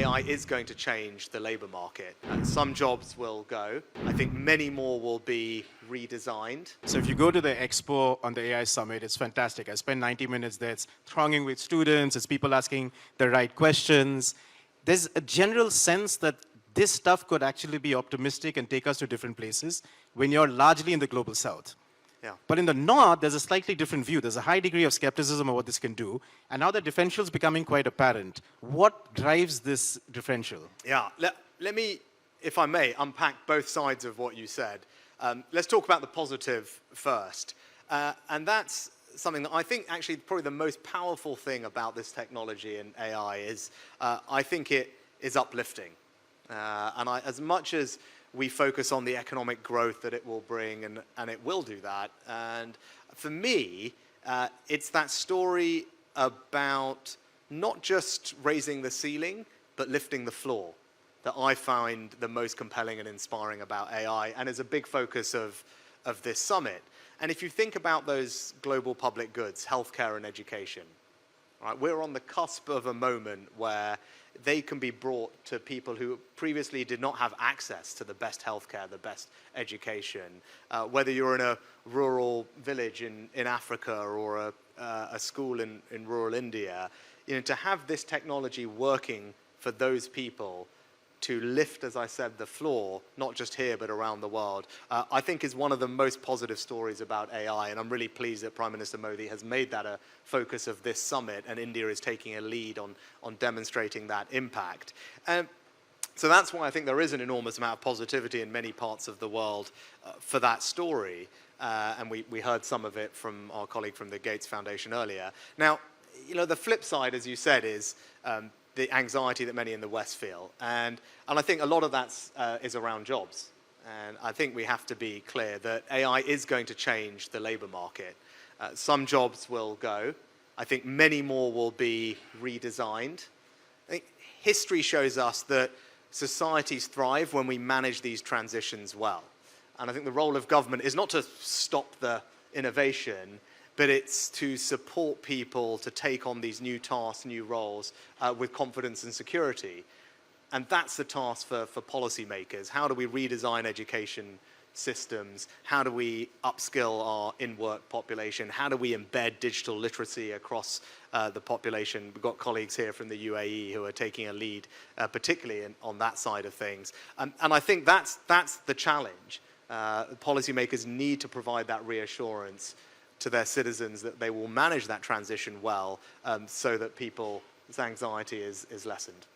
AI is going to change the labor market. Some jobs will go. I think many more will be redesigned. So if you go to the expo on the AI Summit, it's fantastic. I spent 90 minutes there. It's thronging with students. It's people asking the right questions. There's a general sense that this stuff could actually be optimistic and take us to different places when you're largely in the global south. Yeah. But in the north, there's a slightly different view. There's a high degree of skepticism of what this can do. And now the differential is becoming quite apparent. What drives this differential? Yeah, let me, if I may, unpack both sides of what you said. Let's talk about the positive first. And that's something that I think actually probably the most powerful thing about this technology and AI is I think it is uplifting. As much as we focus on the economic growth that it will bring, and it will do that. And for me, it's that story about not just raising the ceiling, but lifting the floor that I find the most compelling and inspiring about AI, and is a big focus of this summit. And if you think about those global public goods, healthcare and education, right, we're on the cusp of a moment where they can be brought to people who previously did not have access to the best healthcare, the best education. Whether you're in a rural village in Africa or a school in rural India, you know, to have this technology working for those people to lift, as I said, the floor, not just here, but around the world, I think is one of the most positive stories about AI. And I'm really pleased that Prime Minister Modi has made that a focus of this summit, and India is taking a lead on demonstrating that impact. So that's why I think there is an enormous amount of positivity in many parts of the world for that story. And we heard some of it from our colleague from the Gates Foundation earlier. Now, you know, the flip side, as you said, is the anxiety that many in the West feel. And I think a lot of that is around jobs. And I think we have to be clear that AI is going to change the labor market. Some jobs will go. I think many more will be redesigned. I think history shows us that societies thrive when we manage these transitions well. And I think the role of government is not to stop the innovation, but it's to support people to take on these new tasks, new roles with confidence and security. And that's the task for policymakers. How do we redesign education systems? How do we upskill our in-work population? How do we embed digital literacy across the population? We've got colleagues here from the UAE who are taking a lead, particularly on that side of things. And I think that's the challenge. Policymakers need to provide that reassurance to their citizens that they will manage that transition well, so that people's anxiety is lessened.